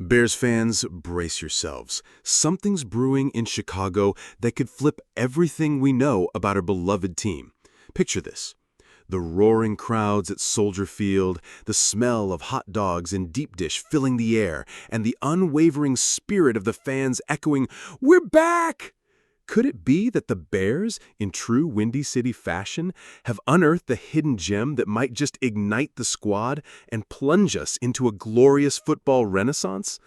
Bears fans, brace yourselves. Something's brewing in Chicago that could flip everything we know about our beloved team. Picture this. The roaring crowds at Soldier Field, the smell of hot dogs and deep dish filling the air, and the unwavering spirit of the fans echoing, "We're back!" Could it be that the Bears, in true Windy City fashion, have unearthed the hidden gem that might just ignite the squad and plunge us into a glorious football renaissance?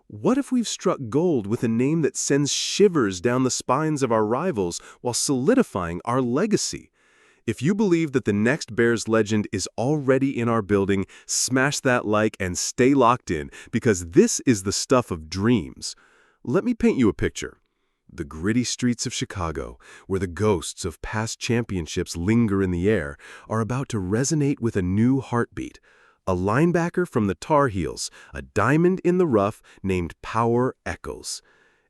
What if we've struck gold with a name that sends shivers down the spines of our rivals while solidifying our legacy? If you believe that the next Bears legend is already in our building, smash that like and stay locked in, because this is the stuff of dreams. Let me paint you a picture. The gritty streets of Chicago, where the ghosts of past championships linger in the air, are about to resonate with a new heartbeat. A linebacker from the Tar Heels, a diamond in the rough named Power Echols.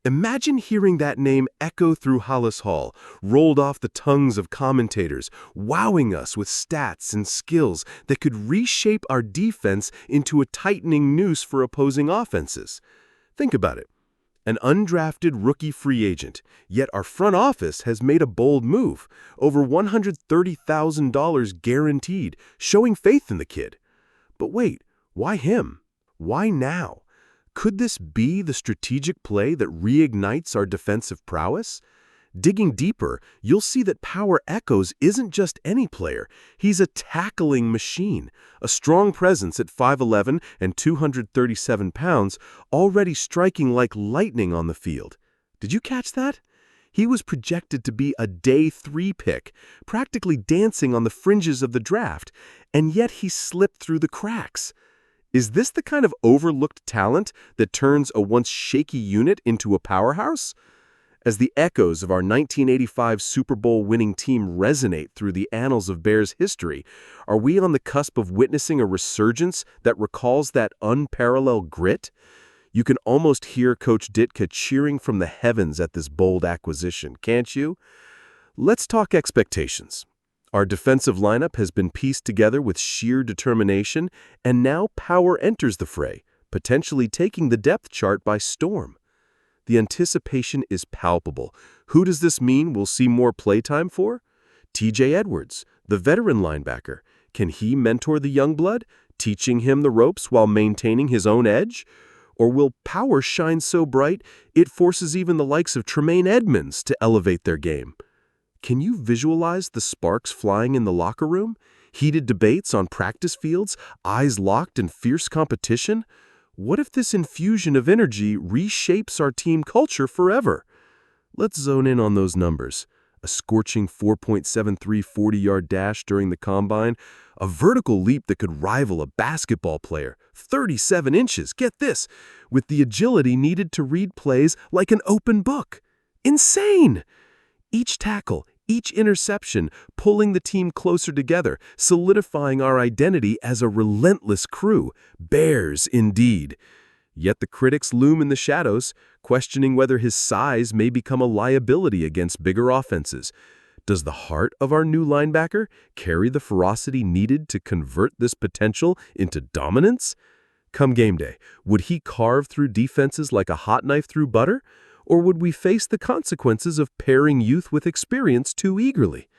Imagine hearing that name echo through Hollis Hall, rolled off the tongues of commentators, wowing us with stats and skills that could reshape our defense into a tightening noose for opposing offenses. Think about it. An undrafted rookie free agent, yet our front office has made a bold move, over $130,000 guaranteed, showing faith in the kid. But wait, why him? Why now? Could this be the strategic play that reignites our defensive prowess? Digging deeper, you'll see that Power Echols isn't just any player. He's a tackling machine, a strong presence at 5'11" and 237 pounds, already striking like lightning on the field. Did you catch that? He was projected to be a day 3 pick, practically dancing on the fringes of the draft, and yet he slipped through the cracks. Is this the kind of overlooked talent that turns a once shaky unit into a powerhouse? As the echoes of our 1985 Super Bowl winning team resonate through the annals of Bears history, are we on the cusp of witnessing a resurgence that recalls that unparalleled grit? You can almost hear Coach Ditka cheering from the heavens at this bold acquisition, can't you? Let's talk expectations. Our defensive lineup has been pieced together with sheer determination, and now power enters the fray, potentially taking the depth chart by storm. The anticipation is palpable. Who does this mean we'll see more playtime for? TJ Edwards, the veteran linebacker. Can he mentor the young blood, teaching him the ropes while maintaining his own edge? Or will power shine so bright it forces even the likes of Tremaine Edmonds to elevate their game? Can you visualize the sparks flying in the locker room? Heated debates on practice fields, eyes locked in fierce competition? What if this infusion of energy reshapes our team culture forever? Let's zone in on those numbers. A scorching 4.73 40-yard dash during the combine, a vertical leap that could rival a basketball player, 37 inches, get this, with the agility needed to read plays like an open book. Insane! Each tackle, each interception, pulling the team closer together, solidifying our identity as a relentless crew. Bears, indeed. Yet the critics loom in the shadows, questioning whether his size may become a liability against bigger offenses. Does the heart of our new linebacker carry the ferocity needed to convert this potential into dominance? Come game day, would he carve through defenses like a hot knife through butter? Or would we face the consequences of pairing youth with experience too eagerly?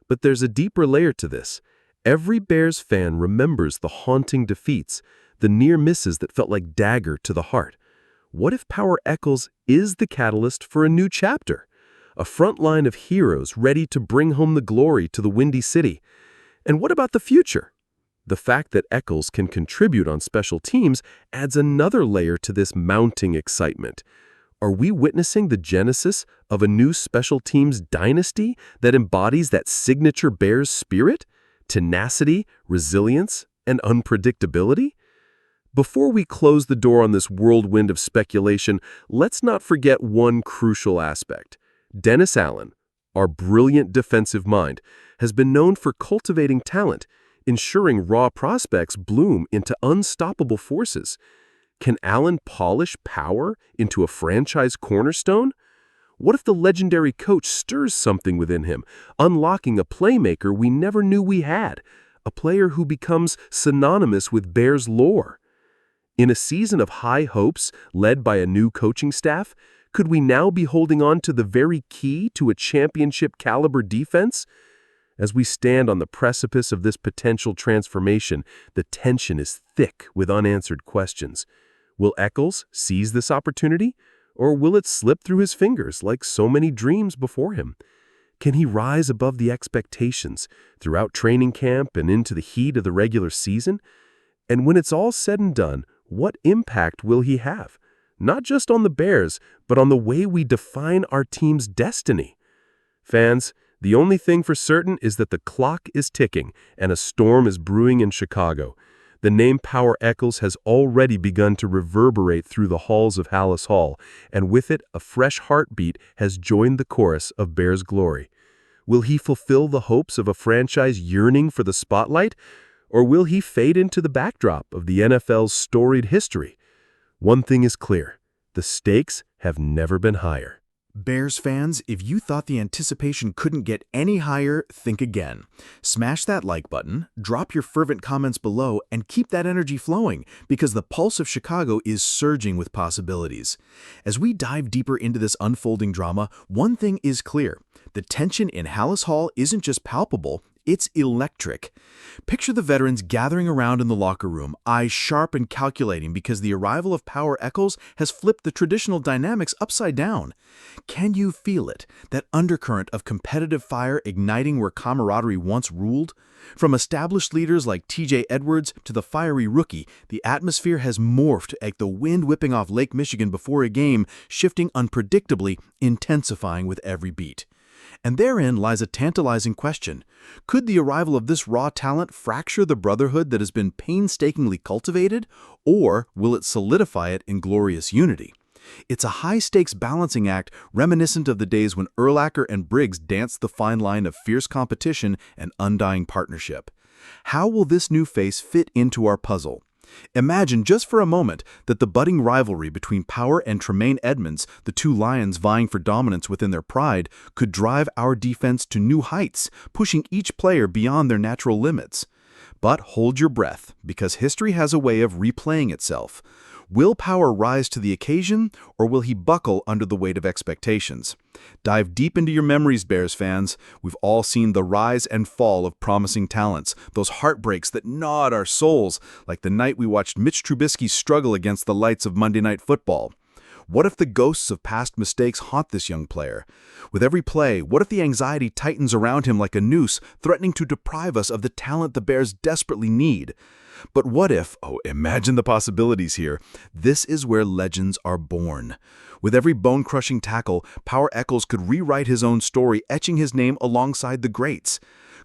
But there's a deeper layer to this. Every Bears fan remembers the haunting defeats, the near misses that felt like dagger to the heart. What if Power Echols is the catalyst for a new chapter? A front line of heroes ready to bring home the glory to the Windy City. And what about the future? The fact that Echols can contribute on special teams adds another layer to this mounting excitement. Are we witnessing the genesis of a new special teams dynasty that embodies that signature Bears spirit, tenacity, resilience, and unpredictability? Before we close the door on this whirlwind of speculation, let's not forget one crucial aspect. Dennis Allen, our brilliant defensive mind, has been known for cultivating talent, ensuring raw prospects bloom into unstoppable forces. Can Allen polish power into a franchise cornerstone? What if the legendary coach stirs something within him, unlocking a playmaker we never knew we had, a player who becomes synonymous with Bears lore? In a season of high hopes led by a new coaching staff, could we now be holding on to the very key to a championship-caliber defense? As we stand on the precipice of this potential transformation, the tension is thick with unanswered questions. Will Echols seize this opportunity, or will it slip through his fingers like so many dreams before him? Can he rise above the expectations throughout training camp and into the heat of the regular season? And when it's all said and done, what impact will he have? Not just on the Bears, but on the way we define our team's destiny. Fans, the only thing for certain is that the clock is ticking and a storm is brewing in Chicago. The name Power Echols has already begun to reverberate through the halls of Hallis Hall, and with it a fresh heartbeat has joined the chorus of Bears glory. Will he fulfill the hopes of a franchise yearning for the spotlight, or will he fade into the backdrop of the NFL's storied history? One thing is clear: the stakes have never been higher. Bears fans, if you thought the anticipation couldn't get any higher, think again. Smash that like button, drop your fervent comments below, and keep that energy flowing, because the pulse of Chicago is surging with possibilities. As we dive deeper into this unfolding drama, one thing is clear: the tension in Hallis Hall isn't just palpable, it's electric. Picture the veterans gathering around in the locker room, eyes sharp and calculating, because the arrival of Power Echols has flipped the traditional dynamics upside down. Can you feel it, that undercurrent of competitive fire igniting where camaraderie once ruled? From established leaders like TJ Edwards to the fiery rookie, the atmosphere has morphed like the wind whipping off Lake Michigan before a game, shifting unpredictably, intensifying with every beat. And therein lies a tantalizing question. Could the arrival of this raw talent fracture the brotherhood that has been painstakingly cultivated, or will it solidify it in glorious unity? It's a high-stakes balancing act reminiscent of the days when Urlacher and Briggs danced the fine line of fierce competition and undying partnership. How will this new face fit into our puzzle? Imagine just for a moment that the budding rivalry between Power and Tremaine Edmunds, the two lions vying for dominance within their pride, could drive our defense to new heights, pushing each player beyond their natural limits. But hold your breath, because history has a way of replaying itself. Will Power rise to the occasion, or will he buckle under the weight of expectations? Dive deep into your memories, Bears fans. We've all seen the rise and fall of promising talents, those heartbreaks that gnawed our souls, like the night we watched Mitch Trubisky struggle against the lights of Monday Night Football. What if the ghosts of past mistakes haunt this young player? With every play, what if the anxiety tightens around him like a noose, threatening to deprive us of the talent the Bears desperately need? But what if, imagine the possibilities here, this is where legends are born. With every bone-crushing tackle, Power Echols could rewrite his own story, etching his name alongside the greats.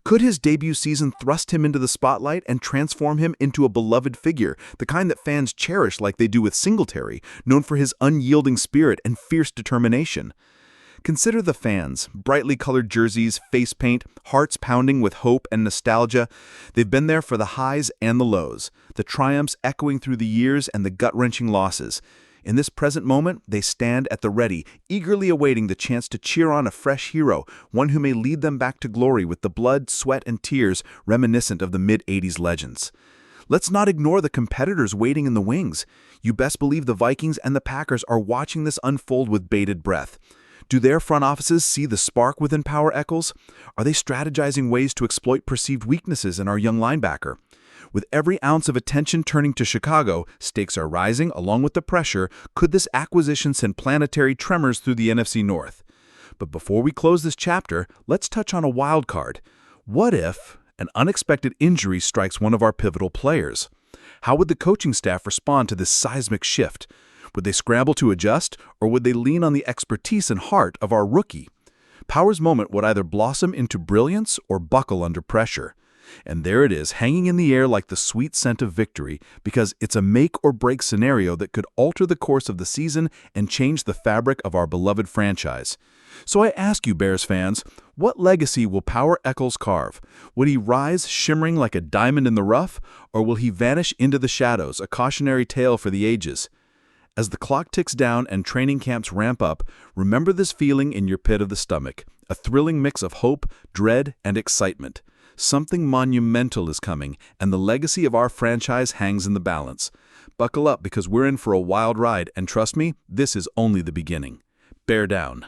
Could his debut season thrust him into the spotlight and transform him into a beloved figure, the kind that fans cherish like they do with Singletary, known for his unyielding spirit and fierce determination? Consider the fans, brightly colored jerseys, face paint, hearts pounding with hope and nostalgia. They've been there for the highs and the lows, the triumphs echoing through the years and the gut-wrenching losses. In this present moment, they stand at the ready, eagerly awaiting the chance to cheer on a fresh hero, one who may lead them back to glory with the blood, sweat, and tears reminiscent of the mid-'80s legends. Let's not ignore the competitors waiting in the wings. You best believe the Vikings and the Packers are watching this unfold with bated breath. Do their front offices see the spark within Power Echols? Are they strategizing ways to exploit perceived weaknesses in our young linebacker? With every ounce of attention turning to Chicago, stakes are rising along with the pressure. Could this acquisition send planetary tremors through the NFC North? But before we close this chapter, let's touch on a wild card. What if an unexpected injury strikes one of our pivotal players? How would the coaching staff respond to this seismic shift? Would they scramble to adjust, or would they lean on the expertise and heart of our rookie? Power's moment would either blossom into brilliance or buckle under pressure. And there it is, hanging in the air like the sweet scent of victory, because it's a make-or-break scenario that could alter the course of the season and change the fabric of our beloved franchise. So I ask you, Bears fans, what legacy will Power Echols carve? Would he rise shimmering like a diamond in the rough, or will he vanish into the shadows, a cautionary tale for the ages? As the clock ticks down and training camps ramp up, remember this feeling in your pit of the stomach, a thrilling mix of hope, dread, and excitement. Something monumental is coming, and the legacy of our franchise hangs in the balance. Buckle up because we're in for a wild ride, and trust me, this is only the beginning. Bear down.